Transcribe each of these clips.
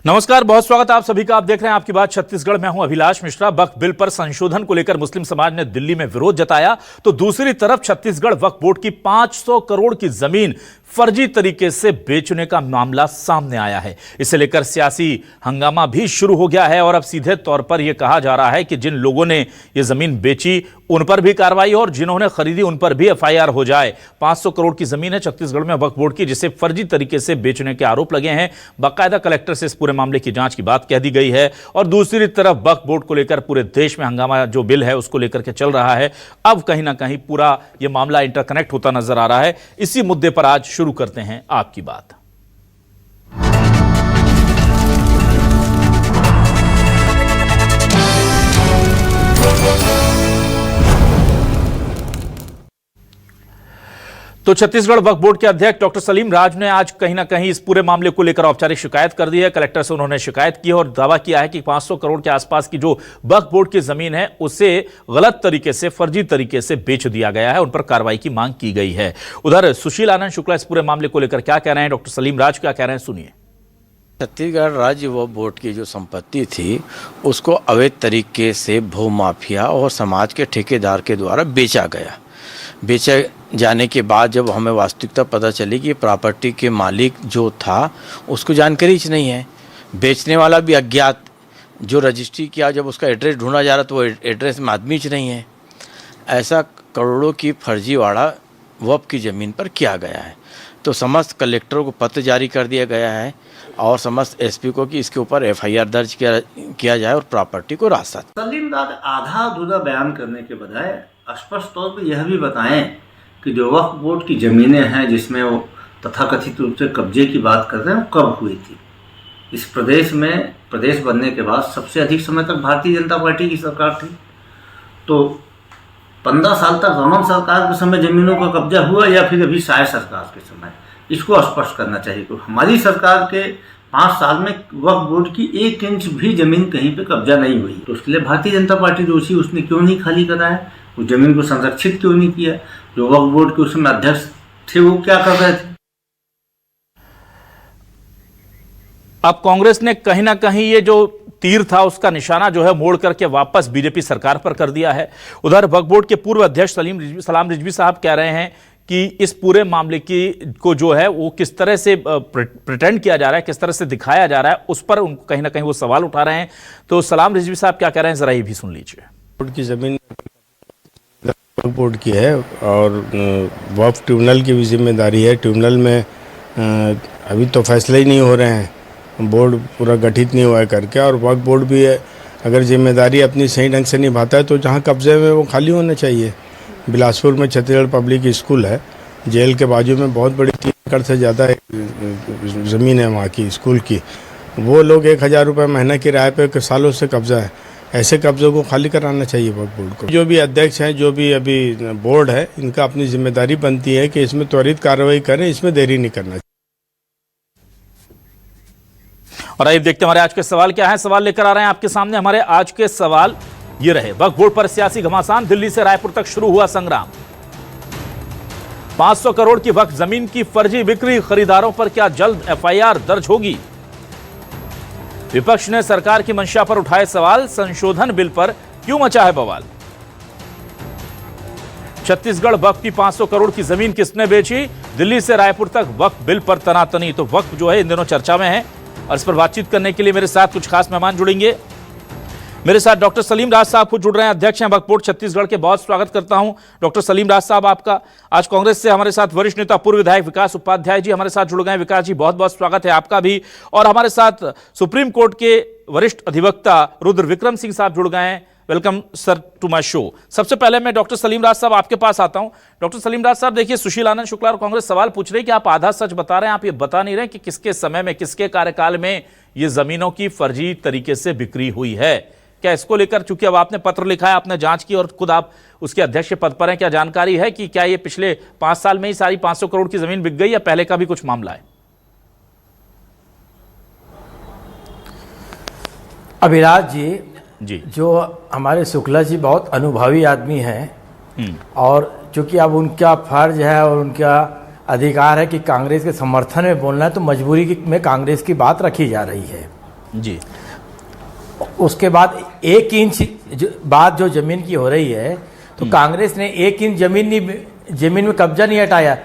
नमस्कार, बहुत स्वागत आप सभी का। आप देख रहे हैं आपकी बात छत्तीसगढ़। मैं हूं अभिलाष मिश्रा। वक्फ बिल पर संशोधन को लेकर मुस्लिम समाज ने दिल्ली में विरोध जताया, तो दूसरी तरफ छत्तीसगढ़ वक्फ बोर्ड की 500 करोड़ की जमीन फर्जी तरीके से बेचने का मामला सामने आया है। इसे लेकर सियासी हंगामा भी शुरू हो गया है और अब सीधे तौर पर यह कहा जा रहा है कि जिन लोगों ने यह जमीन बेची उन पर भी कार्रवाई और जिन्होंने खरीदी उन पर भी एफआईआर हो जाए। 500 करोड़ की जमीन है छत्तीसगढ़ में वक्फ बोर्ड की, जिसे फर्जी तरीके से बेचने के आरोप लगे हैं। बाकायदा कलेक्टर से इस पूरे मामले की जांच की बात कह दी गई है और दूसरी तरफ वक्फ बोर्ड को लेकर पूरे देश में हंगामा जो बिल है उसको लेकर के चल रहा है। अब कहीं ना कहीं पूरा यह मामला इंटरकनेक्ट होता नजर आ रहा है। इसी मुद्दे पर आज शुरू करते हैं आपकी बात। तो छत्तीसगढ़ वक्फ बोर्ड के अध्यक्ष डॉक्टर सलीम राज ने आज कहीं ना कहीं इस पूरे मामले को लेकर औपचारिक शिकायत कर दी है। कलेक्टर से उन्होंने शिकायत की और दावा किया है कि 500 करोड़ के आसपास की जो वक्फ बोर्ड की जमीन है उसे गलत तरीके से, फर्जी तरीके से बेच दिया गया है। उन पर कार्रवाई की मांग की गई है। उधर सुशील आनंद शुक्ला इस पूरे मामले को लेकर क्या कह रहे हैं, डॉक्टर सलीम राज क्या कह रहे हैं, सुनिए। छत्तीसगढ़ राज्य वक्फ बोर्ड की जो संपत्ति थी उसको अवैध तरीके से भूमाफिया और समाज के ठेकेदार के द्वारा बेचा गया। बेचे जाने के बाद जब हमें वास्तविकता पता चली कि प्रॉपर्टी के मालिक जो था उसको जानकारी ही नहीं है, बेचने वाला भी अज्ञात, जो रजिस्ट्री किया जब उसका एड्रेस ढूंढा जा रहा तो वो एड्रेस में आदमी ही नहीं है। ऐसा करोड़ों की फर्जीवाड़ा वक्फ की ज़मीन पर किया गया है। तो समस्त कलेक्टरों को पत्र जारी कर दिया गया है और समस्त एसपी को कि इसके ऊपर एफआईआर दर्ज किया जाए और प्रॉपर्टी को रास्ता। सलीम राज आधा अधूरा बयान करने के बजाय स्पष्ट तौर पर यह भी बताएं कि जो वक्फ बोर्ड की ज़मीनें हैं जिसमें वो तथाकथित रूप से कब्जे की बात कर रहे हैं वो कब हुई थी। इस प्रदेश में प्रदेश बनने के बाद सबसे अधिक समय तक भारतीय जनता पार्टी की सरकार थी, तो 15 साल तक रमन सरकार के समय ज़मीनों का कब्जा हुआ या फिर अभी शायद सरकार के समय, इसको स्पष्ट करना चाहिए। तो हमारी सरकार के 5 साल में वक्फ बोर्ड की 1 इंच भी ज़मीन कहीं पे कब्जा नहीं हुई। तो उसके लिए भारतीय जनता पार्टी दोषी, उसने क्यों नहीं खाली कराया, उस ज़मीन को संरक्षित क्यों नहीं किया। जो वक्फ बोर्ड के उसमें अध्यक्ष थे वो क्या कर रहे थे। अब कांग्रेस ने कहीं ना कहीं ये जो तीर था उसका निशाना जो है मोड़ करके वापस बीजेपी सरकार पर कर दिया है। उधर वक्फ बोर्ड के पूर्व अध्यक्ष सलाम रिजवी साहब कह रहे हैं कि इस पूरे मामले को जो है वो किस तरह से प्रिटेंड किया जा रहा है, किस तरह से दिखाया जा रहा है, उस पर उनको कहीं ना कहीं वो सवाल उठा रहे हैं। तो सलाम रिजवी साहब क्या कह रहे हैं, जरा ये भी सुन लीजिए। बोर्ड की जमीन वक्फ बोर्ड की है और वक्फ ट्रिब्यूनल की भी जिम्मेदारी है। ट्रिब्यूनल में अभी तो फैसले ही नहीं हो रहे हैं, बोर्ड पूरा गठित नहीं हुआ है करके, और वक्फ बोर्ड भी अगर जिम्मेदारी अपनी सही ढंग से निभाता है तो जहाँ कब्जे में वो खाली होना चाहिए। बिलासपुर में छत्तीसगढ़ पब्लिक स्कूल है, जेल के बाजू में बहुत बड़ी 3 एकड़ से ज़्यादा ज़मीन है वहाँ की स्कूल की। वो लोग 1000 रुपये महीना किराए पे सालों से कब्जा है। ऐसे कब्जों को खाली कराना चाहिए वक्फ बोर्ड को। जो भी अध्यक्ष हैं, जो भी अभी बोर्ड है, इनका अपनी जिम्मेदारी बनती है कि इसमें त्वरित कार्रवाई करें, इसमें देरी नहीं करना चाहिए। और आइए देखते हैं हमारे आज के सवाल क्या है। सवाल लेकर आ रहे हैं आपके सामने। हमारे आज के सवाल ये रहे, वक्फ बोर्ड पर सियासी घमासान, दिल्ली से रायपुर तक शुरू हुआ संग्राम। 500 करोड़ की वक्फ जमीन की फर्जी बिक्री, खरीदारों पर क्या जल्द एफआईआर दर्ज होगी। विपक्ष ने सरकार की मंशा पर उठाए सवाल, संशोधन बिल पर क्यों मचा है बवाल। छत्तीसगढ़ वक्फ की 500 करोड़ की जमीन किसने बेची, दिल्ली से रायपुर तक वक्फ बिल पर तनातनी। तो वक्फ जो है इन दिनों चर्चा में है और इस पर बातचीत करने के लिए मेरे साथ कुछ खास मेहमान जुड़ेंगे। मेरे साथ डॉक्टर सलीम राज साहब खुद जुड़ रहे हैं, अध्यक्ष हैं वक्फ बोर्ड छत्तीसगढ़ के। बहुत स्वागत करता हूं डॉक्टर सलीम राज साहब आपका। आज कांग्रेस से हमारे साथ वरिष्ठ नेता पूर्व विधायक विकास उपाध्याय जी हमारे साथ जुड़ गए। विकास जी बहुत बहुत स्वागत है आपका भी। और हमारे साथ सुप्रीम कोर्ट के वरिष्ठ अधिवक्ता रुद्र विक्रम सिंह साहब जुड़ गए हैं। Welcome sir to my show. सबसे पहले मैं डॉक्टर सलीम राज साहब आपके पास आता हूं। डॉक्टर सलीम राज साहब, देखिए सुशील आनंद शुक्ला और कांग्रेस सवाल पूछ रहे हैं कि आप आधा सच बता रहे हैं, आप ये बता नहीं रहे कि किसके समय में, किसके कार्यकाल में ये जमीनों की फर्जी तरीके से बिक्री हुई है। क्या इसको लेकर, चूंकि अब आपने पत्र लिखा है, आपने जांच की और खुद आप उसके अध्यक्ष पद पर हैं, क्या जानकारी है कि क्या ये पिछले 5 साल में ही सारी 500 करोड़ की जमीन बिक गई या पहले का भी कुछ मामला है। अभिलाष जी, जो हमारे शुक्ला जी बहुत अनुभवी आदमी हैं और चूंकि अब उनका फर्ज है और उनका अधिकार है कि कांग्रेस के समर्थन में बोलना है, तो मजबूरी में कांग्रेस की बात रखी जा रही है। जी। उसके बाद 1 इंच बात जो जमीन की हो रही है, तो कांग्रेस ने 1 इंच जमीन में कब्जा नहीं हटाया,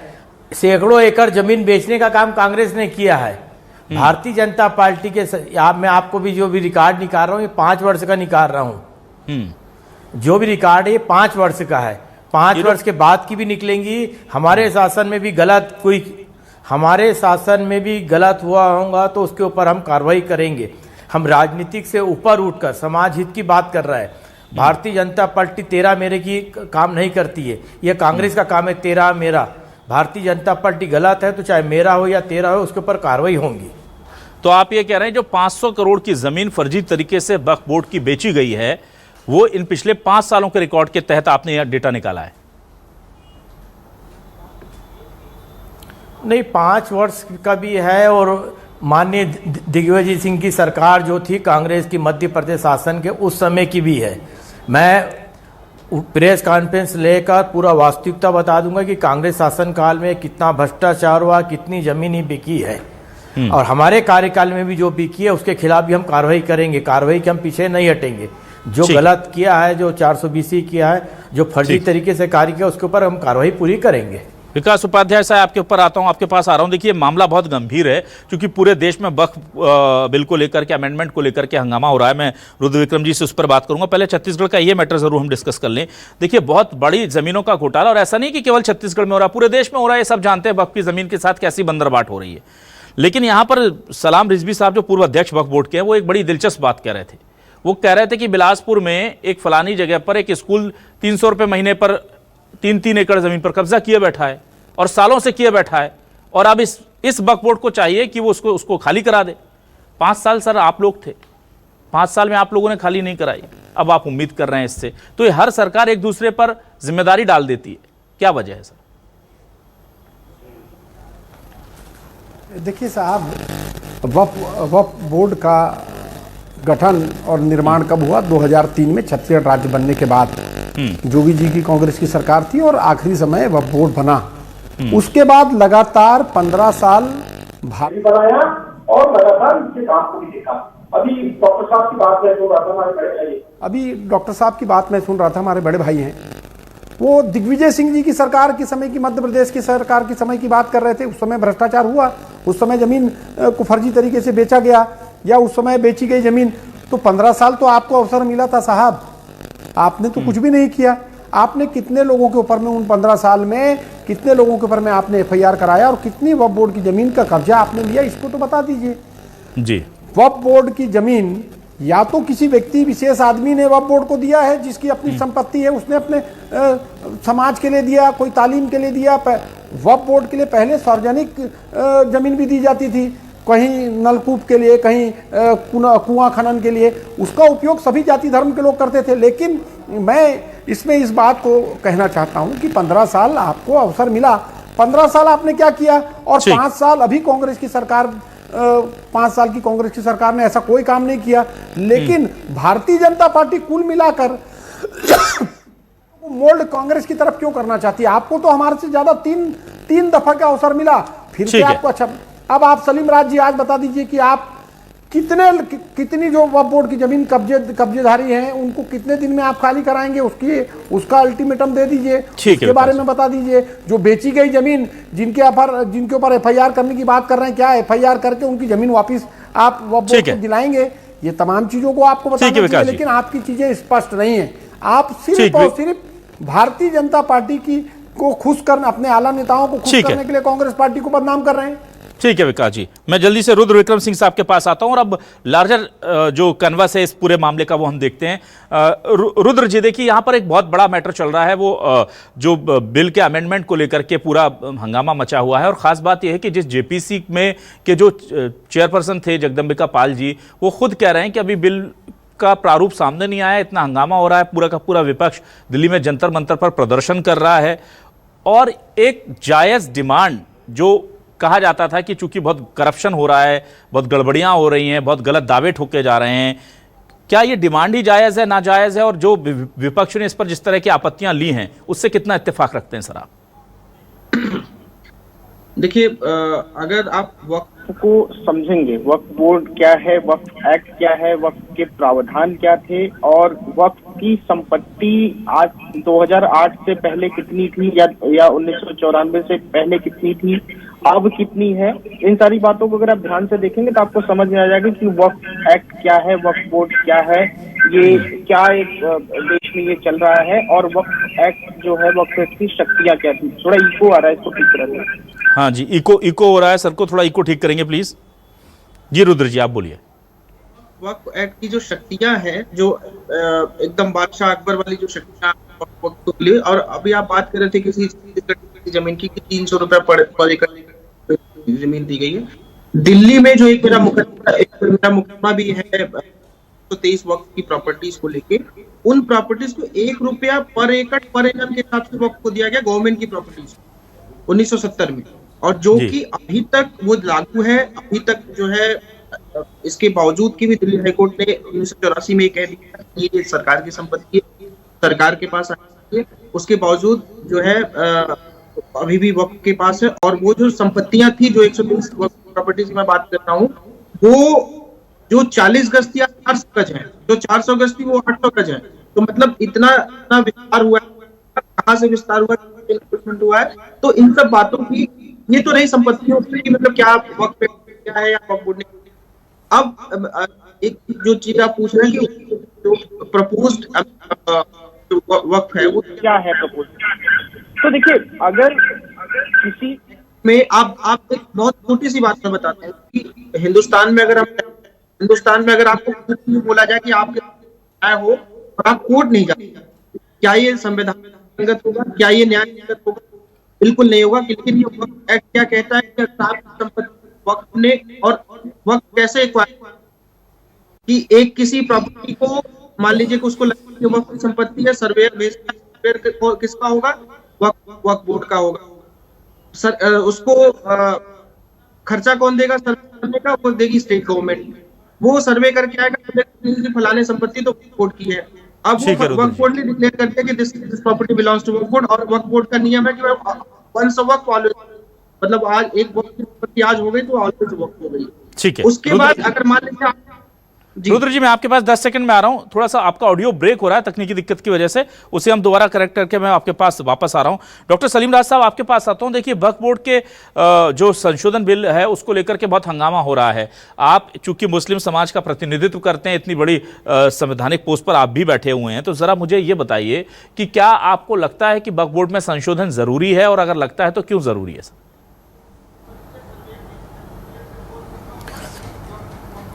सैकड़ों एकड़ जमीन बेचने का काम कांग्रेस ने किया है। भारतीय जनता पार्टी के मैं आपको भी जो भी रिकॉर्ड निकाल रहा हूँ, ये 5 वर्ष का निकाल रहा हूँ। जो भी रिकॉर्ड है ये 5 वर्ष का है। 5 वर्ष के बाद की भी निकलेंगी। हमारे शासन में भी गलत हुआ होगा तो उसके ऊपर हम कार्रवाई करेंगे। हम राजनीतिक से ऊपर उठकर समाज हित की बात कर रहा है। भारतीय जनता पार्टी तेरा मेरे की काम नहीं करती है, यह कांग्रेस का काम है तेरा मेरा। भारतीय जनता पार्टी गलत है तो चाहे मेरा हो या तेरा हो, उसके ऊपर कार्रवाई होगी। तो आप ये कह रहे हैं जो 500 करोड़ की जमीन फर्जी तरीके से वक्फ बोर्ड की बेची गई है, वो इन पिछले 5 सालों के रिकॉर्ड के तहत आपने यह डेटा निकाला है? नहीं, 5 वर्ष का भी है। और माननीय दिग्विजय सिंह की सरकार जो थी कांग्रेस की मध्य प्रदेश शासन के, उस समय की भी है। मैं प्रेस कॉन्फ्रेंस लेकर पूरा वास्तविकता बता दूंगा कि कांग्रेस शासन काल में कितना भ्रष्टाचार हुआ, कितनी जमीनी बिकी है, और हमारे कार्यकाल में भी जो बिकी है उसके खिलाफ भी हम कार्रवाई करेंगे। कार्रवाई के हम पीछे नहीं हटेंगे। जो गलत किया है, जो 420 किया है, जो फर्जी तरीके से कार्य किया, उसके ऊपर हम कार्रवाई पूरी करेंगे। विकास उपाध्याय साहब, आपके ऊपर आता हूं, आपके पास आ रहा हूं। देखिए, मामला बहुत गंभीर है क्योंकि पूरे देश में वक्फ बिल को लेकर के, अमेंडमेंट को लेकर के हंगामा हो रहा है। मैं रुद्र विक्रम जी से उस पर बात करूंगा। पहले छत्तीसगढ़ का ये मैटर जरूर हम डिस्कस कर लें। देखिए, बहुत बड़ी जमीनों का घोटाला, और ऐसा नहीं कि केवल छत्तीसगढ़ में हो रहा, पूरे देश में हो रहा है। सब जानते हैं वक्फ की जमीन के साथ कैसी बंदरबाट हो रही है। लेकिन यहाँ पर सलाम रिजवी साहब, जो पूर्व अध्यक्ष वक्फ बोर्ड के हैं, वो एक बड़ी दिलचस्प बात कह रहे थे। वो कह रहे थे कि बिलासपुर में एक फलानी जगह पर एक स्कूल 300 रुपये महीने पर 3-3 एकड़ जमीन पर कब्जा किए बैठा है, और सालों से किए बैठा है, और अब इस वक्फ बोर्ड को चाहिए कि वो उसको खाली करा दे। 5 साल सर आप लोग थे, 5 साल में आप लोगों ने खाली नहीं कराई, अब आप उम्मीद कर रहे हैं इससे। तो ये हर सरकार एक दूसरे पर जिम्मेदारी डाल देती है, क्या वजह है सर? देखिए साहब, वक्फ बोर्ड का गठन और निर्माण कब हुआ? 2003 में छत्तीसगढ़ राज्य बनने के बाद जोगी जी की कांग्रेस की सरकार थी, और आखिरी समय वक्फ बोर्ड बना। उसके बाद लगातार 15 साल भारी बनाया और लगातार इसके काम को भी देखा। अभी डॉक्टर साहब की बात मैं सुन रहा था, हमारे बड़े भाई, अभी डॉक्टर साहब की बात मैं सुन रहा था, हमारे बड़े भाई हैं, वो दिग्विजय सिंह जी की सरकार के समय की, मध्य प्रदेश की सरकार के समय की बात कर रहे थे। उस समय भ्रष्टाचार हुआ, उस समय जमीन को फर्जी तरीके से बेचा गया, या उस समय बेची गई जमीन। तो 15 साल तो आपको अवसर मिला था साहब, आपने तो कुछ भी नहीं किया। आपने कितने लोगों के ऊपर में उन 15 साल में कितने लोगों के ऊपर में आपने FIR कराया, और कितनी वक्फ बोर्ड की जमीन का कब्जा आपने लिया, इसको तो बता दीजिए जी। वक्फ बोर्ड की जमीन या तो किसी व्यक्ति विशेष आदमी ने वक्फ बोर्ड को दिया है, जिसकी अपनी संपत्ति है, उसने अपने समाज के लिए दिया, कोई तालीम के लिए दिया। वक्फ बोर्ड के लिए पहले सार्वजनिक जमीन भी दी जाती थी, कहीं नलकूप के लिए, कहीं कुआं खनन के लिए, उसका उपयोग सभी जाति धर्म के लोग करते थे। लेकिन मैं इसमें इस बात को कहना चाहता हूं कि 15 साल आपको अवसर मिला, 15 साल आपने क्या किया, और 5 साल अभी कांग्रेस की सरकार, 5 साल की कांग्रेस की सरकार ने ऐसा कोई काम नहीं किया। लेकिन भारतीय जनता पार्टी कुल मिलाकर मोल्ड कांग्रेस की तरफ क्यों करना चाहती है? आपको तो हमारे से ज्यादा तीन दफा का अवसर मिला, फिर से आपको अच्छा। अब आप सलीम राज जी आज बता दीजिए कि आप कितनी जो वक्फ बोर्ड की जमीन कब्जेधारी हैं, उनको कितने दिन में आप खाली कराएंगे, उसका अल्टीमेटम दे दीजिए, उसके बारे में बता दीजिए। जो बेची गई जमीन, जिनके ऊपर FIR करने की बात कर रहे हैं, क्या FIR करके उनकी जमीन वापिस आप वक्फ बोर्ड को दिलाएंगे? ये तमाम चीजों को आपको बताना चाहिए, लेकिन आपकी चीजें स्पष्ट नहीं है। आप सिर्फ और सिर्फ भारतीय जनता पार्टी को खुश करने, अपने आला नेताओं को खुश करने के लिए कांग्रेस पार्टी को बदनाम कर रहे हैं। ठीक है विकास जी, मैं जल्दी से रुद्र विक्रम सिंह साहब के पास आता हूं, और अब लार्जर जो कैनवस है इस पूरे मामले का वो हम देखते हैं। रुद्र जी, देखिए यहाँ पर एक बहुत बड़ा मैटर चल रहा है, वो जो बिल के अमेंडमेंट को लेकर के पूरा हंगामा मचा हुआ है। और खास बात यह है कि जिस JPC में के जो चेयरपर्सन थे जगदम्बिका पाल जी, वो खुद कह रहे हैं कि अभी बिल का प्रारूप सामने नहीं आया, इतना हंगामा हो रहा है, पूरा का पूरा विपक्ष दिल्ली में जंतर मंतर पर प्रदर्शन कर रहा है, और एक जायज डिमांड जो कहा जाता था कि चूंकि बहुत करप्शन हो रहा है, बहुत गड़बड़ियां हो रही हैं, बहुत गलत दावे ठोके जा रहे हैं, क्या ये डिमांड ही जायज़ है, नाजायज़ है? और जो विपक्ष ने इस पर जिस तरह की आपत्तियां ली हैं, उससे कितना इत्तेफाक रखते हैं सर आप? देखिए, अगर आप वक्त वक्फ को समझेंगे, वक्फ बोर्ड क्या है, वक्फ एक्ट क्या है, वक्फ के प्रावधान क्या थे और वक्फ की संपत्ति आज 2008 से पहले कितनी थी या 1994 से पहले कितनी थी, अब कितनी है, इन सारी बातों को अगर आप ध्यान से देखेंगे तो आपको समझ में आ जाएगा कि वक्फ एक्ट क्या है, वक्फ बोर्ड क्या है, ये क्या एक देश में ये चल रहा है और वक्फ एक्ट जो है वक्फ एक्ट की शक्तियां क्या थी। थोड़ा इको आ रहा है, इसको ठीक करेंगे। हाँ जी, इको हो रहा है, सर को थोड़ा इको ठीक करेंगे प्लीज। जी रुद्र जी आप बोलिए। वक्फ एक्ट की जो शक्तियां हैं, जो एकदम बादशाह अकबर वाली जो शक्तियां वक्फ के लिए, और अभी आप बात कर रहे थे किसी जमीन की 300 रुपए पर एकड़ जमीन दी गई है। दिल्ली में जो एक मेरा मुकदमा भी है 123 वक्फ की प्रॉपर्टीज को लेके, उन प्रॉपर्टीज को 1 रुपया पर एकड़ के हिसाब से वक्फ को दिया गया गवर्नमेंट की प्रॉपर्टीज 1970 में, और जो कि अभी तक वो लागू है। अभी तक जो है इसके बावजूद कि भी दिल्ली हाईकोर्ट ने 1984 में कह दिया कि ये सरकार की संपत्ति है, सरकार के पास है, उसके बावजूद जो है अभी भी वक्फ के पास है। और वो जो संपत्तियां थी जो 120 प्रॉपर्टीज की मैं बात कर रहा हूँ, वो जो 40 गज थी 400 गज है, जो 400 गज थी वो 800 गज है। तो मतलब इतना विस्तार हुआ है, कहाँ से विस्तार हुआ है। तो इन सब बातों की ये तो रही संपत्तियों की, मतलब क्या वक्फ क्या है या वक्फ बोर्ड ने। अब एक जो चीज आप पूछ रहे हैं कि जो प्रपोज्ड वक्फ है वो क्या है प्रपोज। तो देखिए, अगर किसी में आप एक बहुत छोटी सी बात में बताते हैं कि हिंदुस्तान में अगर आपको बोला जाए कि आप आए हो और आप कोर्ट नहीं जाते, क्या ये संवैधानिक होगा, क्या ये न्याय होगा? बिल्कुल नहीं होगा। लेकिन ये वक्फ एक्ट क्या कहता है कि संपत्ति वक्फ ने, और वक्फ कैसे कि एक किसी प्रॉपर्टी को मान लीजिए कि उसको लगता है वक्फ की संपत्ति है, सर्वेयर किसका होगा? वक्फ बोर्ड का होगा। उसको खर्चा कौन देगा सर्वे करने का? वो देगी स्टेट गवर्नमेंट। वो सर्वे करके आएगा फलाने संपत्ति तो वक्फ बोर्ड की है। अब वो वक्फ बोर्ड ने डिक्लेयर करते हैं कि this property belongs to Waqf board, और वक्फ बोर्ड का नियम है कि वंस वक्फ ऑलवेज, मतलब आज एक वक्त की संपत्ति आज हो गई तो ऑलवेज वक्फ हो गई। ठीक है। उसके बाद अगर मान लीजिए रुद्र जी मैं आपके पास 10 सेकंड में आ रहा हूं, थोड़ा सा आपका ऑडियो ब्रेक हो रहा है तकनीकी दिक्कत की वजह से, उसे हम दोबारा करेक्ट करके मैं आपके पास वापस आ रहा हूं। डॉक्टर सलीम राज साहब आपके पास आता हूं। देखिए, वक्फ बोर्ड के जो संशोधन बिल है उसको लेकर के बहुत हंगामा हो रहा है। आप चूंकि मुस्लिम समाज का प्रतिनिधित्व करते हैं, इतनी बड़ी संवैधानिक पोस्ट पर आप भी बैठे हुए हैं, तो जरा मुझे ये बताइए कि क्या आपको लगता है कि वक्फ बोर्ड में संशोधन जरूरी है, और अगर लगता है तो क्यों जरूरी है?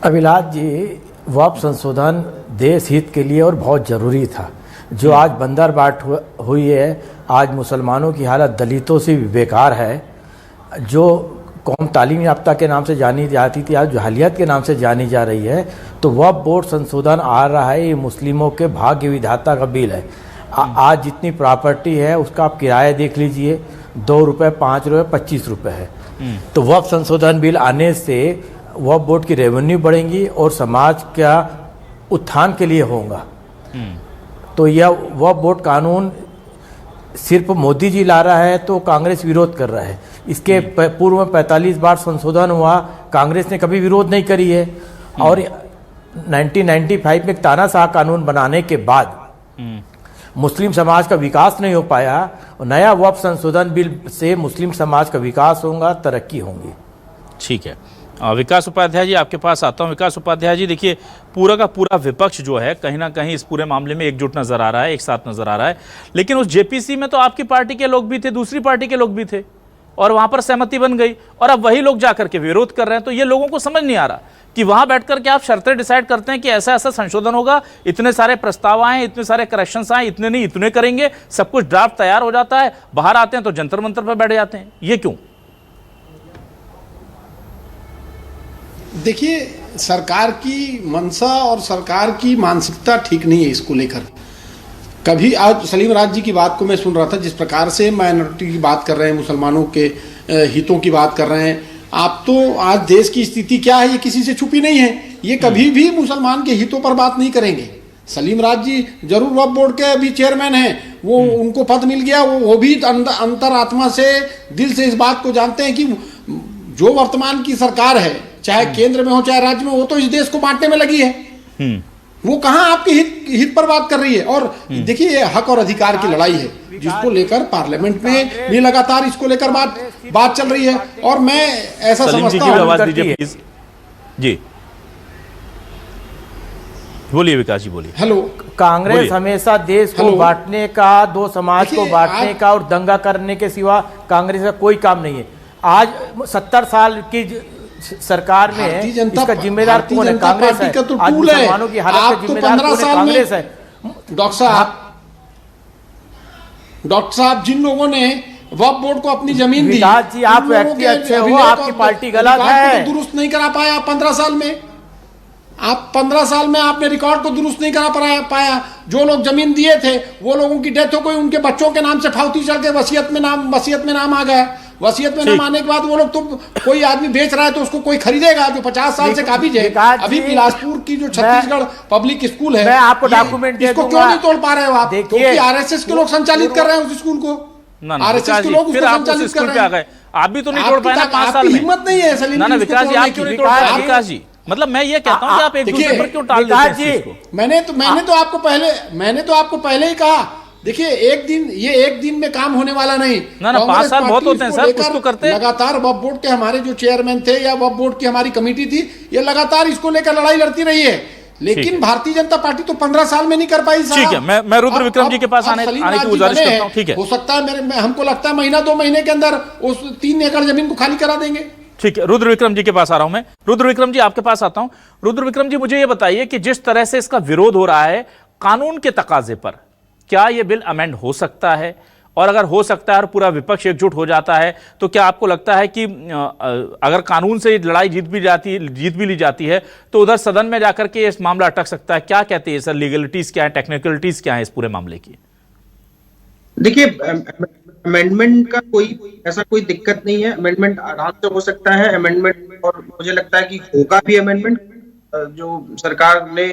अभिलाष जी, वक्फ संशोधन देश हित के लिए और बहुत ज़रूरी था। जो आज बंदरबाट हुई है, आज मुसलमानों की हालत दलितों से भी बेकार है। जो कौम तालीम याफ्ता के नाम से जानी जाती थी, आज जहालियत के नाम से जानी जा रही है। तो वक्फ बोर्ड संशोधन आ रहा है, ये मुस्लिमों के भाग्य विधाता का बिल है। आज जितनी प्रॉपर्टी है उसका आप किराया देख लीजिए, 2 रुपये, 5 रुपये, 25 रुपये है। तो वक्फ संशोधन बिल आने से वक्फ बोर्ड की रेवेन्यू बढ़ेंगी और समाज का उत्थान के लिए होगा। तो यह वक्फ बोर्ड कानून सिर्फ मोदी जी ला रहा है तो कांग्रेस विरोध कर रहा है। इसके पूर्व में 45 बार संशोधन हुआ, कांग्रेस ने कभी विरोध नहीं करी है। और 1995 में तानाशाह कानून बनाने के बाद मुस्लिम समाज का विकास नहीं हो पाया, और नया वक्फ संशोधन बिल से मुस्लिम समाज का विकास होगा, तरक्की होंगी। ठीक है, विकास उपाध्याय जी आपके पास आता हूं। विकास उपाध्याय जी, देखिए पूरा का पूरा विपक्ष जो है कहीं ना कहीं इस पूरे मामले में एकजुट नजर आ रहा है, एक साथ नजर आ रहा है। लेकिन उस जेपीसी में तो आपकी पार्टी के लोग भी थे, दूसरी पार्टी के लोग भी थे, और वहां पर सहमति बन गई, और अब वही लोग जाकर के विरोध कर रहे हैं। तो ये लोगों को समझ नहीं आ रहा कि वहां बैठकर के आप शर्तें डिसाइड करते हैं कि ऐसा ऐसा संशोधन होगा, इतने सारे प्रस्ताव आए, इतने सारे करेक्शंस आए, इतने नहीं इतने करेंगे, सब कुछ ड्राफ्ट तैयार हो जाता है, बाहर आते हैं तो जंतर मंतर पर बैठ जाते हैं। ये क्यों? देखिए, सरकार की मंशा और सरकार की मानसिकता ठीक नहीं है इसको लेकर। कभी आज सलीम राज जी की बात को मैं सुन रहा था, जिस प्रकार से माइनॉरिटी की बात कर रहे हैं, मुसलमानों के हितों की बात कर रहे हैं। आप तो आज देश की स्थिति क्या है ये किसी से छुपी नहीं है। ये कभी भी मुसलमान के हितों पर बात नहीं करेंगे। सलीम राज जी जरूर वक्फ बोर्ड के अभी चेयरमैन हैं, वो उनको पद मिल गया, वो भी अंतरात्मा से दिल से इस बात को जानते हैं कि जो वर्तमान की सरकार है, चाहे केंद्र में हो चाहे राज्य में, वो तो इस देश को बांटने में लगी है। वो कहां आपके हित पर बात कर रही है। और देखिए, ये हक और अधिकार की लड़ाई है जिसको लेकर पार्लियामेंट में भी लगातार इसको लेकर बात चल रही है। और मैं ऐसा समझता हूं, जी बोलिए विकास जी, बोलिए। हेलो, कांग्रेस हमेशा देश को बांटने का, दो समाज को बांटने का और दंगा करने के सिवा कांग्रेस का कोई काम नहीं है। आज 70 साल की सरकार में इसका जिम्मेदार कौन है? कांग्रेस है। आज मुसलमानों की हालत का जिम्मेदार कौन है? कांग्रेस है। डॉक्टर साहब, जिन लोगों ने वक्फ बोर्ड को अपनी जमीन दी, विकास जी, आप व्यक्ति अच्छे हो, आपकी पार्टी गलत है। दुरुस्त नहीं करा पाया 15 साल में। आप 15 साल में आपने रिकॉर्ड को दुरुस्त नहीं करा पाया। जो लोग जमीन दिए थे वो लोगों की डेथ हो गई, उनके बच्चों के नाम से फाउती चढ़ के वसीयत में नाम आ गया। वसीयत में नाम आने के बाद वो लोग, तो कोई आदमी बेच रहा है तो उसको कोई खरीदेगा जो 50 साल से काबिज है। अभी बिलासपुर की जो छत्तीसगढ़ पब्लिक स्कूल है, मैं आपको डॉक्यूमेंट दे दूंगा। इसको क्यों नहीं तोड़ पा रहे हो आप? क्योंकि आरएसएस के लोग संचालित कर रहे हैं उस स्कूल को। आरएसएस के लोग उसको संचालित कर रहे हैं। आप भी तो नहीं तोड़ पाए ना 5 साल में। हिम्मत नहीं है सलीम जी, विकास जी, आप क्यों नहीं तोड़ पाए? विकास जी, मतलब मैं ये कहता हूं कि आप एक दूसरे पर क्यों टाल देते हैं इस चीज को? मैंने तो आपको पहले ही कहा, देखिए, एक दिन में काम होने वाला नहीं। ना 5 साल बहुत होते हैं सर, कुछ तो करते हैं। लगातार वक्फ बोर्ड के हमारे जो चेयरमैन थे या वक्फ बोर्ड की हमारी कमेटी थी, ये लगातार इसको लेकर लड़ाई लड़ती रही है। लेकिन भारतीय जनता पार्टी तो 15 साल में नहीं कर पाई। ठीक है, मैं रुद्र विक्रम जी के पास आने की गुजारिश करता हूं। ठीक है, हो सकता है हमको लगता है महीना 2 महीने के अंदर उस 3 एकड़ जमीन को खाली करा देंगे। ठीक है, रुद्र विक्रम जी के पास आ रहा हूं मैं। रुद्र विक्रम जी, आपके पास आता हूं। रुद्र विक्रम जी, मुझे यह बताइए कि जिस तरह से इसका विरोध हो रहा है कानून के तकाजे पर, क्या यह बिल अमेंड हो सकता है? और अगर हो सकता है और पूरा विपक्ष एकजुट हो जाता है, तो क्या आपको लगता है कि अगर कानून से लड़ाई जीत भी ली जाती है तो उधर सदन में जाकर के इस मामला अटक सकता है? क्या कहते हैं सर, लीगलिटीज क्या है, टेक्निकलिटीज क्या है इस पूरे मामले की? देखिए, अमेंडमेंट का कोई दिक्कत नहीं है। अमेंडमेंट आराम से हो सकता है अमेंडमेंट, और मुझे लगता है कि होगा भी अमेंडमेंट। जो सरकार ने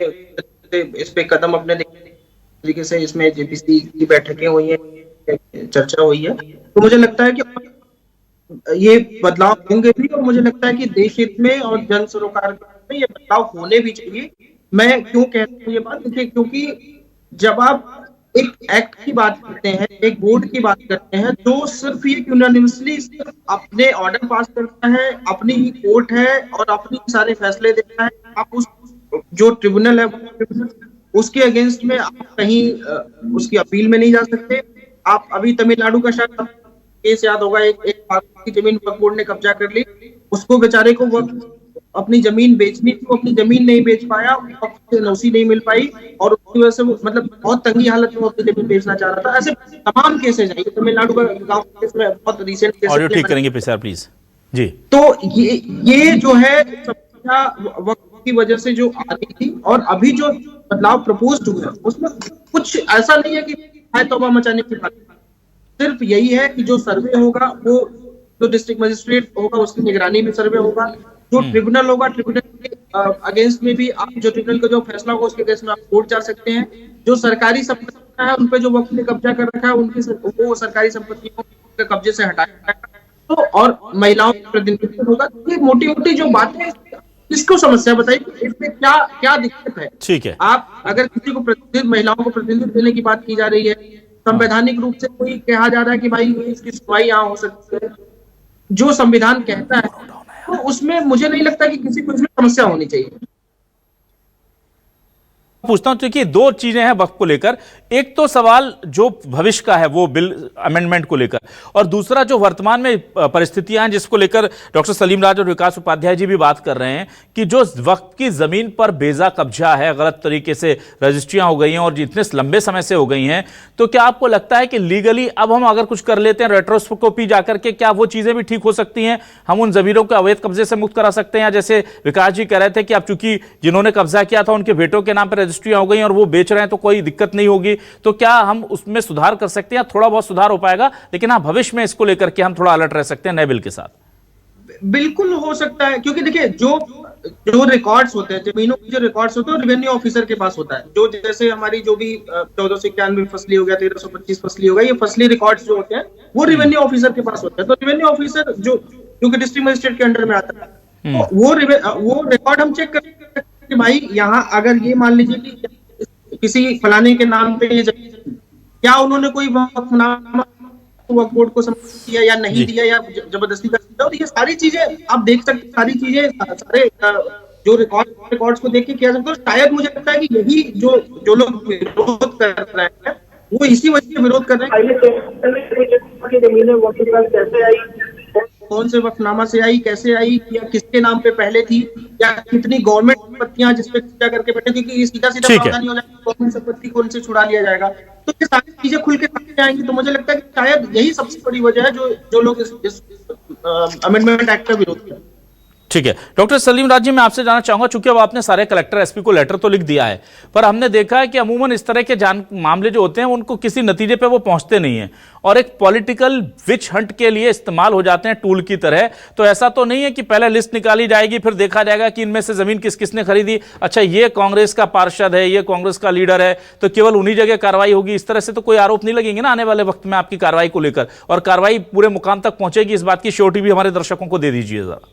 इस पे कदम अपने तरीके से, इसमें जेपीसी की बैठकें हुई हैं, चर्चा हुई है, तो मुझे लगता है कि ये बदलाव होंगे भी। और मुझे लगता है कि देश हित में और जन सरोकार में ये बदलाव होने भी चाहिए। मैं क्यों कहता हूँ ये बात? देखिए, क्योंकि जब आप एक एक्ट की बात करते हैं, एक बोर्ड की बात करते हैं, जो सिर्फ ये यूनानिमसली अपने ऑर्डर पास करता है, अपनी ही कोर्ट है और अपनी सारे फैसले देता है, आप उस जो ट्रिब्यूनल है उसके अगेंस्ट में आप कहीं उसकी अपील में नहीं जा सकते। आप अभी तमिलनाडु का शायद केस याद होगा, एक की जमीन वक्फ बोर्ड ने कब्जा कर ली, उसको बेचारे को अपनी जमीन बेचनी थी, वो अपनी जमीन नहीं बेच पाया, नौसी नहीं मिल पाई, और उसकी वजह से वो मतलब बहुत तंगी हालत में अपनी जमीन बेचना चाह रहा था। ऐसे तमाम केसेज हैं। तमिलनाडु का गांव केस में बहुत रिसेंट केस। ऑडियो ठीक करेंगे प्लीज जी। तो ये जो है समस्या वक्त की वजह से जो आ रही थी, और अभी जो बदलाव प्रपोज हुआ उसमें कुछ ऐसा नहीं है कि तौबा मचाने की बात। सिर्फ यही है कि जो सर्वे होगा वो जो डिस्ट्रिक्ट मजिस्ट्रेट होगा उसकी निगरानी में सर्वे होगा। जो ट्रिब्यूनल होगा, ट्रिब्यूनल के अगेंस्ट में भी आप जो ट्रिब्यूनल का जो फैसला होगा उसके अगेंस्ट में आप कोर्ट जा सकते हैं। जो सरकारी संपत्ति है उन पे जो वक्त ने कब्जा कर रखा है उनकी वो सरकारी संपत्तियों को कब्जे से हटाया जाएगा। तो और महिलाओं का प्रतिनिधित्व होगा। ये मोटी मोटी जो बातें, इसको समस्या बताइए, इसमें क्या दिक्कत है? ठीक है, आप अगर किसी को महिलाओं को प्रतिनिधित्व देने की बात की जा रही है, संवैधानिक रूप से कोई कहा जा रहा है कि भाई इसकी सुनवाई यहाँ हो सकती है, जो संविधान कहता है, तो उसमें मुझे नहीं लगता कि किसी को इसमें समस्या होनी चाहिए। पूछता हूं, क्योंकि 2 चीजें हैं वक्फ को लेकर। एक तो सवाल जो भविष्य का है वो बिल अमेंडमेंट को लेकर, और दूसरा जो वर्तमान में परिस्थितियां हैं जिसको लेकर डॉक्टर सलीम राज और विकास उपाध्याय जी भी बात कर रहे हैं कि जो वक्फ की जमीन पर बेजा कब्जा है, गलत तरीके से रजिस्ट्रियां हो गई हैं और जितने लंबे समय से हो गई हैं, तो क्या आपको लगता है कि लीगली अब हम अगर कुछ कर लेते हैं रेट्रोस्कोपी जाकर के, क्या वो चीजें भी ठीक हो सकती हैं? हम उन जमीनों को अवैध कब्जे से मुक्त करा सकते हैं? जैसे विकास जी कह रहे थे कि अब चूंकि जिन्होंने कब्जा किया था उनके बेटों के नाम पर रजिस्ट्रियां हो गई और वो बेच रहे हैं तो कोई दिक्कत नहीं होगी, तो क्या हम उसमें सुधार कर सकते हैं? थोड़ा बहुत सुधार हो पाएगा, लेकिन हाँ, भविष्य में इसको लेकर के हम थोड़ा अलर्ट रह सकते हैं नए बिल के साथ। बिल्कुल हो सकता है, क्योंकि देखिए जो रिकॉर्ड्स होते हैं, जमीनों के जो रिकॉर्ड्स होते हैं रेवेन्यू ऑफिसर के पास होता है। जो जैसे हमारी जो भी 1491 फसली हो गया, 1325 फसली हो गया, ये फसली रिकॉर्ड्स जो होते हैं वो रेवेन्यू ऑफिसर के पास होता है। तो रेवेन्यू ऑफिसर जो जो कि डिस्ट्रिक्ट मजिस्ट्रेट के अंडर में आता है। तो वो रिकॉर्ड हम चेक करते कि भाई यहाँ अगर ये मान लीजिए कि किसी फलाने के नाम पे ये क्या उन्होंने कोई वक्फनामा वक्फ बोर्ड को समर्पित किया या नहीं दिया या जबरदस्ती कर दिया, तो ये सारी चीजें आप देख सकते हैं, सारी चीजें सारे जो रिकॉर्ड्स को देख के किया सकते हो। शायद मुझे लगता है कि यही जो लोग विरोध कर रहे हैं वो इसी वजह से विरोध कर रहे हैं। जमीनें वक्त कैसे आई, कौन से वक्फनामा से आई, कैसे आई, या किसके नाम पे पहले थी, या कितनी गवर्नमेंट संपत्तियां जिसपे कब्जा करके बैठे, क्योंकि सीधा प्रावधान नहीं हो जाएगा गवर्नमेंट संपत्ति कौन से छुड़ा लिया जाएगा। तो ये सारी चीजें खुल के सामने जाएंगी। तो मुझे लगता है कि शायद यही सबसे बड़ी वजह है जो लोग इस अमेंडमेंट एक्ट का विरोध कर रहे हैं। ठीक है डॉक्टर सलीम राज जी, मैं आपसे जानना चाहूंगा, चूंकि अब आपने सारे कलेक्टर एसपी को लेटर तो लिख दिया है, पर हमने देखा है कि अमूमन इस तरह के मामले जो होते हैं उनको किसी नतीजे पे वो पहुंचते नहीं हैं और एक पॉलिटिकल विच हंट के लिए इस्तेमाल हो जाते हैं टूल की तरह। तो ऐसा तो नहीं है कि पहले लिस्ट निकाली जाएगी, फिर देखा जाएगा कि इनमें से जमीन किस किसने खरीदी, अच्छा ये कांग्रेस का पार्षद है, ये कांग्रेस का लीडर है, तो केवल उन्हीं जगह कार्रवाई होगी। इस तरह से तो कोई आरोप नहीं लगेंगे ना आने वाले वक्त में आपकी कार्रवाई को लेकर, और कार्रवाई पूरे मुकाम तक पहुंचेगी, इस बात की श्योरिटी भी हमारे दर्शकों को दे दीजिए जरा।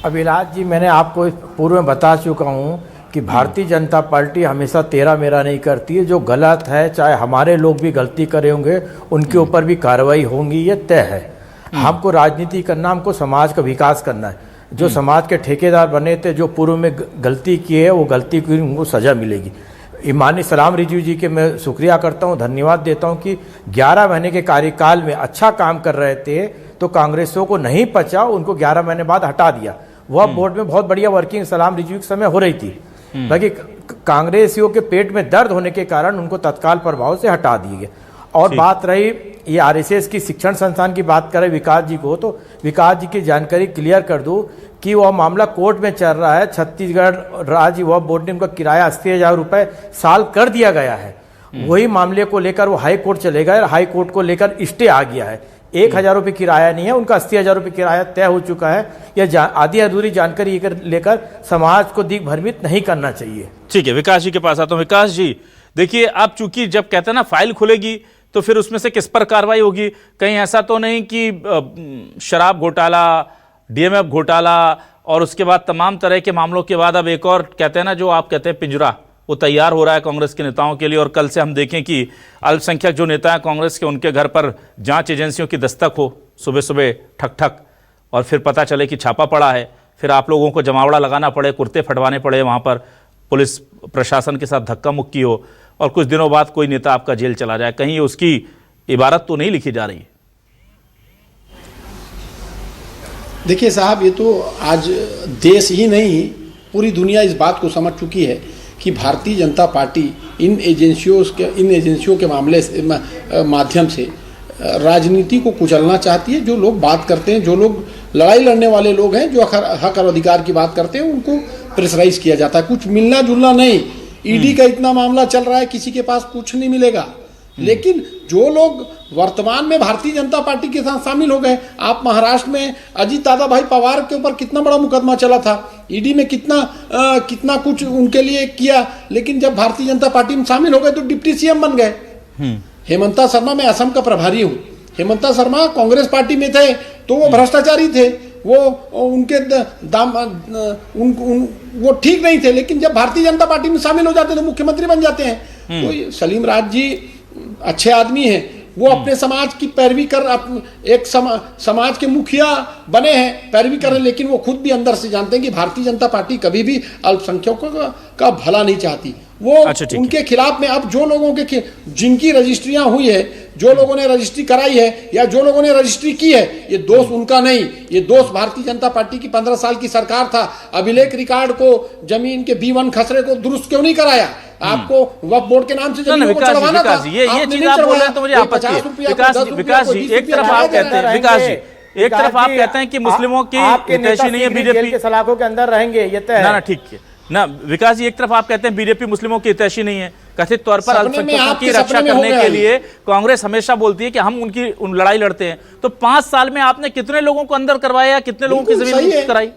अभिलाष जी, मैंने आपको पूर्व में बता चुका हूं कि भारतीय जनता पार्टी हमेशा तेरा मेरा नहीं करती है। जो गलत है, चाहे हमारे लोग भी गलती करे होंगे, उनके ऊपर भी कार्रवाई होंगी, ये तय है। हमको राजनीति करना, हमको समाज का विकास करना है। जो समाज के ठेकेदार बने थे, जो पूर्व में गलती किए, वो गलती की उनको सजा मिलेगी। माननीय सलाम रिजवी जी के मैं शुक्रिया करता हूँ, धन्यवाद देता हूँ कि 11 महीने के कार्यकाल में अच्छा काम कर रहे थे, तो कांग्रेसों को नहीं पचा, उनको 11 महीने बाद हटा दिया। वह बोर्ड में बहुत बढ़िया वर्किंग सलाम रिजवी के समय हो रही थी, बाकी कांग्रेसियों के पेट में दर्द होने के कारण उनको तत्काल प्रभाव से हटा दिए गए। और बात रही ये आरएसएस की शिक्षण संस्थान की, बात करें विकास जी को, तो विकास जी की जानकारी क्लियर कर दूं कि वह मामला कोर्ट में चल रहा है। छत्तीसगढ़ राज्य वक्फ बोर्ड ने उनका किराया 80,000 रुपये साल कर दिया गया है। वही मामले को लेकर वो हाई कोर्ट चले गए, हाई कोर्ट को लेकर स्टे आ गया है। 1,000 रुपये किराया नहीं है, उनका 80,000 रुपये किराया तय हो चुका है। यह आधी अधूरी जानकारी लेकर समाज को दिग्भ्रमित नहीं करना चाहिए। ठीक है, विकास जी के पास आता हूं। विकास जी देखिए, आप चूंकि जब कहते हैं ना फाइल खुलेगी तो फिर उसमें से किस पर कार्रवाई होगी, कहीं ऐसा तो नहीं कि शराब घोटाला, डीएमएफ घोटाला और उसके बाद तमाम तरह के मामलों के बाद अब एक और कहते हैं ना, जो आप कहते हैं पिंजरा, वो तैयार हो रहा है कांग्रेस के नेताओं के लिए, और कल से हम देखें कि अल्पसंख्यक जो नेता हैं कांग्रेस के, उनके घर पर जांच एजेंसियों की दस्तक हो सुबह सुबह ठक ठक, और फिर पता चले कि छापा पड़ा है, फिर आप लोगों को जमावड़ा लगाना पड़े, कुर्ते फटवाने पड़े, वहाँ पर पुलिस प्रशासन के साथ धक्का मुक्की हो, और कुछ दिनों बाद कोई नेता आपका जेल चला जाए। कहीं उसकी इबारत तो नहीं लिखी जा रही है? देखिए साहब, ये तो आज देश ही नहीं पूरी दुनिया इस बात को समझ चुकी है कि भारतीय जनता पार्टी इन एजेंसियों के माध्यम से राजनीति को कुचलना चाहती है। जो लोग बात करते हैं, जो लोग लड़ाई लड़ने वाले लोग हैं, जो हक और अधिकार की बात करते हैं, उनको प्रेशराइज किया जाता है। कुछ मिलना जुलना नहीं, ईडी का इतना मामला चल रहा है, किसी के पास कुछ नहीं मिलेगा। लेकिन जो लोग वर्तमान में भारतीय जनता पार्टी के साथ शामिल हो गए, आप महाराष्ट्र में अजीत दादा भाई पवार के ऊपर कितना बड़ा मुकदमा चला था, ईडी में कितना कुछ उनके लिए किया, लेकिन जब भारतीय जनता पार्टी में शामिल हो गए तो डिप्टी सीएम बन गए। हेमंता शर्मा, मैं असम का प्रभारी हूँ, हेमंता शर्मा कांग्रेस पार्टी में थे तो वो भ्रष्टाचारी थे, वो उनके वो ठीक नहीं थे, लेकिन जब भारतीय जनता पार्टी में शामिल हो जाते तो मुख्यमंत्री बन जाते हैं। तो सलीम राज जी अच्छे आदमी हैं, वो अपने समाज की पैरवी कर एक समाज के मुखिया बने हैं, पैरवी कर रहे हैं, लेकिन वो खुद भी अंदर से जानते हैं कि भारतीय जनता पार्टी कभी भी अल्पसंख्यकों का भला नहीं चाहती। वो उनके खिलाफ में अब जो लोगों के जिनकी रजिस्ट्रियां हुई है, जो लोगों ने रजिस्ट्री कराई है या जो लोगों ने रजिस्ट्री की है, ये दोष उनका नहीं, ये दोष भारतीय जनता पार्टी की 15 साल की सरकार था। अभिलेख रिकॉर्ड को, जमीन के B1 खसरे को दुरुस्त क्यों नहीं कराया? आपको वक्फ बोर्ड के नाम से जमीन को चढ़वाना था। ये चीज आप बोल रहे हैं तो मुझे आपत्ति है। विकास जी, एक तरफ आप कहते हैं, विकास जी एक तरफ आप कहते हैं कि मुस्लिमों की हितैषी नहीं है बीजेपी के सलाखों के अंदर रहेंगे, ये तय है ना, ठीक है ना। विकास जी, एक तरफ आप कहते हैं बीजेपी मुस्लिमों की हितैषी नहीं है, कथित तौर पर अल्पसंख्यकों की रक्षा करने के लिए कांग्रेस हमेशा बोलती है कि हम उनकी लड़ाई लड़ते हैं। तो 5 साल में आपने कितने लोगों को अंदर करवाया, कितने लोगों की जमीन कराई?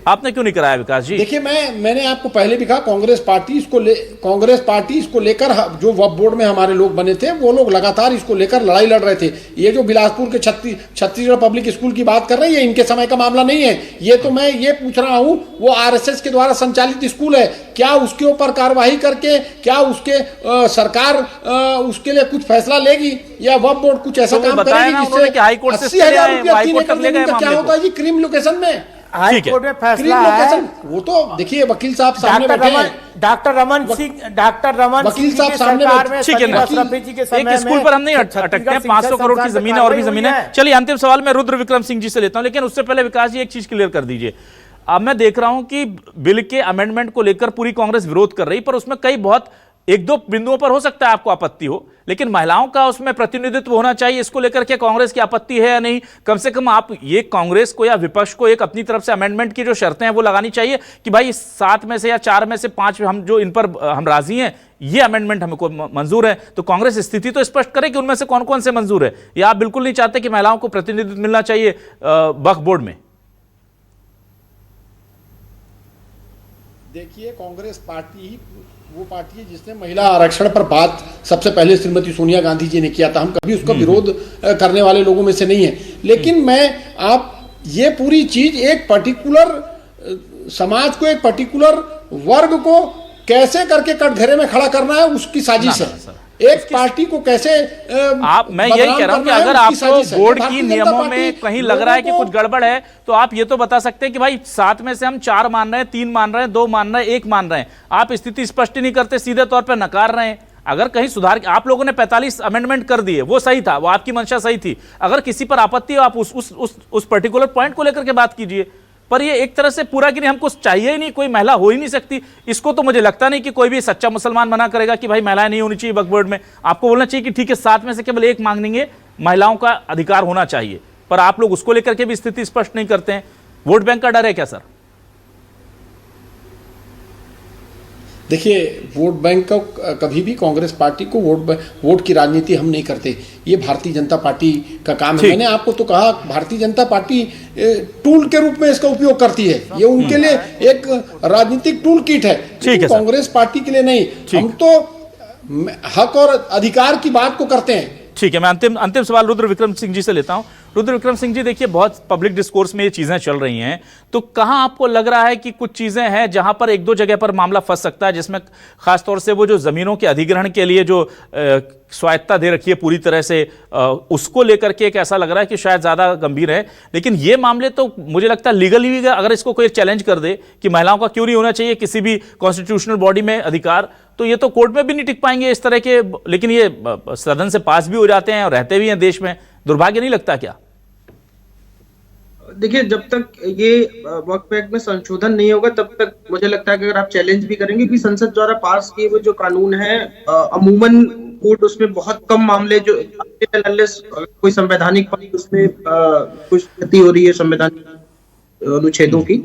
आपने क्यों नहीं कराया विकास जी? देखिए, मैंने आपको पहले भी कहा, कांग्रेस पार्टी इसको लेकर, जो वक्फ बोर्ड में हमारे लोग बने थे वो लोग लगातार इसको लेकर लड़ाई लड़ रहे थे। ये जो बिलासपुर के छत्तीसगढ़ पब्लिक स्कूल की बात कर रहे हैं, ये इनके समय का मामला नहीं है। ये तो मैं ये पूछ रहा हूं, वो आरएसएस के द्वारा संचालित स्कूल है, क्या उसके ऊपर कार्रवाई करके क्या उसके सरकार उसके लिए कुछ फैसला लेगी, या वक्फ बोर्ड कुछ ऐसा काम करेगी जिससे हाईकोर्ट से 80,000 रुपया 3 एकड़ जमीन का क्या होता है जी क्रीम लोकेशन में? हाई कोर्ट में फैसला है, वो तो देखिए वकील साहब सामने बैठे हैं, डॉक्टर रमन वकील साहब सामने बैठे। ठीक है ना, एक स्कूल पर हम नहीं अटकते हैं, 500 करोड़ की जमीन है और भी जमीन है। चलिए अंतिम सवाल मैं रुद्र विक्रम सिंह जी से लेता हूं, लेकिन उससे पहले विकास जी एक चीज क्लियर कर दीजिए। अब मैं देख रहा हूं कि बिल के अमेंडमेंट को लेकर पूरी कांग्रेस विरोध कर रही, पर उसमें कई बहुत एक दो बिंदुओं पर हो सकता है आपको आपत्ति हो, लेकिन महिलाओं का उसमें प्रतिनिधित्व होना चाहिए, इसको लेकर के कांग्रेस की आपत्ति है या नहीं? कम से कम आप ये कांग्रेस को या विपक्ष को एक अपनी तरफ से अमेंडमेंट की जो शर्तें हैं वो लगानी चाहिए कि भाई 7 में से या 4 में से 5 हम जो इन पर हम राजी हैं, ये अमेंडमेंट हमको मंजूर है। तो कांग्रेस स्थिति तो स्पष्ट करे कि उनमें से कौन कौन से मंजूर है, या आप बिल्कुल नहीं चाहते कि महिलाओं को प्रतिनिधित्व मिलना चाहिए वक्फ बोर्ड में? देखिए, कांग्रेस पार्टी ही वो पार्टी है जिसने महिला आरक्षण पर बात सबसे पहले श्रीमती सोनिया गांधी जी ने किया था। हम कभी उसका विरोध करने वाले लोगों में से नहीं है, लेकिन ये पूरी चीज एक पर्टिकुलर समाज को, एक पर्टिकुलर वर्ग को कैसे करके कटघरे में खड़ा करना है, उसकी साजिश है। एक पार्टी को कैसे मैं यही कह रहा हूं कि अगर आपको बोर्ड की नियमों में कहीं लग रहा है कि कुछ गड़बड़ है, तो आप ये तो बता सकते हैं कि भाई 7 में से हम 4 मान रहे हैं, 3 मान रहे हैं, 2 मान रहे हैं, 1 मान रहे हैं। आप स्थिति स्पष्ट ही नहीं करते, सीधे तौर पर नकार रहे हैं। अगर कहीं सुधार, आप लोगों ने 45 अमेंडमेंट कर दिए, वो सही था, वो आपकी मंशा सही थी। अगर किसी पर आपत्ति हो, आप उस पर्टिकुलर पॉइंट को लेकर के बात कीजिए, पर ये एक तरह से पूरा कि नहीं, हमको चाहिए ही नहीं, कोई महिला हो ही नहीं सकती, इसको तो मुझे लगता नहीं कि कोई भी सच्चा मुसलमान मना करेगा कि भाई महिलाएं नहीं होनी चाहिए वक्फ बोर्ड में। आपको बोलना चाहिए कि ठीक है 7 में से केवल 1 मांगेंगे, महिलाओं का अधिकार होना चाहिए, पर आप लोग उसको लेकर के भी स्थिति स्पष्ट नहीं करते हैं। वोट बैंक का डर है क्या सर? देखिए, वोट बैंक का कभी भी कांग्रेस पार्टी को वोट की राजनीति हम नहीं करते, ये भारतीय जनता पार्टी का काम है। मैंने आपको तो कहा, भारतीय जनता पार्टी टूल के रूप में इसका उपयोग करती है, ये उनके लिए एक राजनीतिक टूल किट है, कांग्रेस पार्टी के लिए नहीं। हम तो हक और अधिकार की बात को करते हैं। ठीक है, मैं अंतिम सवाल रुद्र विक्रम सिंह जी से लेता हूं। रुद्र विक्रम सिंह जी, देखिए बहुत पब्लिक डिस्कोर्स में ये चीजें चल रही हैं, तो कहां आपको लग रहा है कि कुछ चीजें हैं जहां पर 1-2 जगह पर मामला फंस सकता है, जिसमें खासतौर से वो जो जमीनों के अधिग्रहण के लिए जो स्वायत्ता दे रखी है पूरी तरह से, उसको लेकर के एक ऐसा लग रहा है कि शायद ज्यादा गंभीर है। लेकिन ये मामले तो मुझे लगता है लीगली अगर इसको कोई चैलेंज कर दे कि महिलाओं का क्यों नहीं होना चाहिए किसी भी कॉन्स्टिट्यूशनल बॉडी में अधिकार, तो ये तो कोर्ट में भी नहीं टिक पाएंगे इस तरह के, लेकिन ये सदन से पास भी हो जाते हैं और रहते भी हैं देश में। दुर्भाग्य नहीं लगता क्या? देखिए, जब तक ये वक्फ एक्ट में संशोधन नहीं होगा तब तक मुझे लगता है कि अगर आप चैलेंज भी करेंगे कि संसद द्वारा पास किए हुए जो कानून है, अमूमन कोर्ट उसमें बहुत कम मामले जो कोई संवैधानिक उसमें कुछ क्षति हो रही है संवैधानिक अनुच्छेदों की,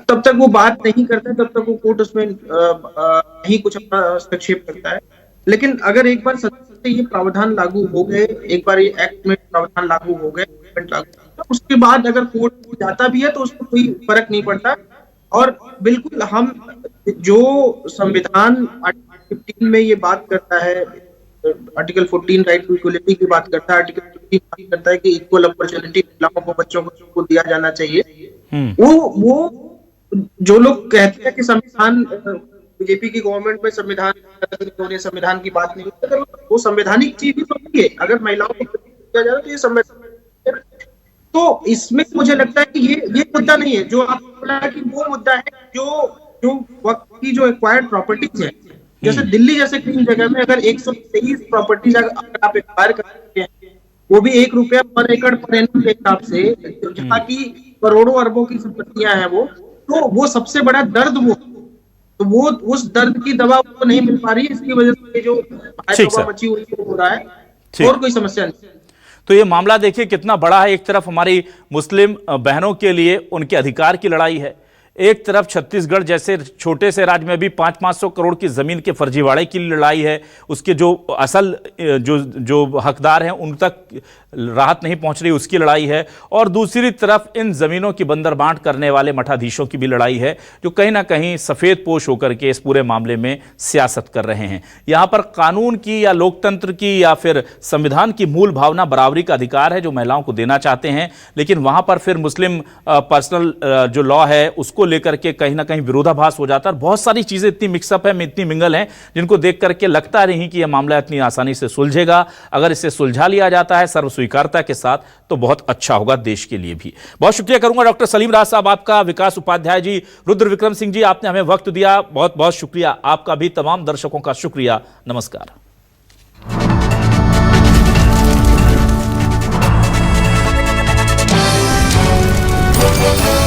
तब तक वो बात नहीं करता, तब तक वो कोर्ट उसमें नहीं कुछ अपना हस्तक्षेप करता है। लेकिन अगर एक बार संसद से ये प्रावधान लागू हो गए, एक बार ये एक्ट में प्रावधान लागू हो गए, तो उसके बाद अगर कोर्ट जाता भी है तो उसको कोई फर्क नहीं पड़ता। और बिल्कुल हम जो संविधान आर्टिकल 15 में ये बात करता है, आर्टिकल 14 राइट टू इक्वलिटी की बात करता है, आर्टिकल 15 बात करता है कि इक्वल अपॉर्चुनिटी महिलाओं को, बच्चों को दिया जाना चाहिए। वो जो लोग कहते हैं कि संविधान, बीजेपी की गवर्नमेंट में संविधान की बात नहीं होती, वो संवैधानिक चीज ही तो है। अगर महिलाओं को दिया जा रहा है तो ये संवैधानिक, तो इसमें मुझे लगता है कि ये मुद्दा नहीं है जो आपको बोला कि वो मुद्दा है जो वक्त की जो एक्वायर्ड प्रॉपर्टीज है, जैसे दिल्ली जैसे कई जगह में अगर 123 प्रॉपर्टीज अगर आप एक्वायर करते हैं, वो भी ₹1 पर एकड़ पर एनम के हिसाब से, जहाँ की करोड़ों अरबों की संपत्तियां हैं, वो सबसे बड़ा दर्द वो उस दर्द की दवा को नहीं मिल पा रही है, इसकी वजह से जो मची हुई हो रहा है, और कोई समस्या नहीं। तो ये मामला देखिए कितना बड़ा है। एक तरफ हमारी मुस्लिम बहनों के लिए उनके अधिकार की लड़ाई है, एक तरफ छत्तीसगढ़ जैसे छोटे से राज्य में भी 500-500 करोड़ की जमीन के फर्जीवाड़े की लड़ाई है, उसके जो असल जो हकदार हैं उन तक राहत नहीं पहुंच रही, उसकी लड़ाई है, और दूसरी तरफ इन जमीनों की बंदर बांट करने वाले मठाधीशों की भी लड़ाई है, जो कहीं ना कहीं सफेद पोश होकर के इस पूरे मामले में सियासत कर रहे हैं। यहां पर कानून की या लोकतंत्र की या फिर संविधान की मूल भावना बराबरी का अधिकार है जो महिलाओं को देना चाहते हैं, लेकिन वहां पर फिर मुस्लिम पर्सनल जो लॉ है उसको लेकर के कहीं ना कहीं विरोधाभास हो जाता है। बहुत सारी चीजें इतनी मिक्सअप है, इतनी मिंगल है, जिनको देख करके लगता नहीं कि यह मामला इतनी आसानी से सुलझेगा। अगर इसे सुलझा लिया जाता है सर्व स्वीकारता के साथ तो बहुत अच्छा होगा देश के लिए भी। बहुत शुक्रिया करूंगा डॉक्टर सलीम राज साहब आपका, विकास उपाध्याय जी, रुद्र विक्रम सिंह जी, आपने हमें वक्त दिया, बहुत बहुत शुक्रिया आपका भी, तमाम दर्शकों का शुक्रिया। नमस्कार। We'll be right back.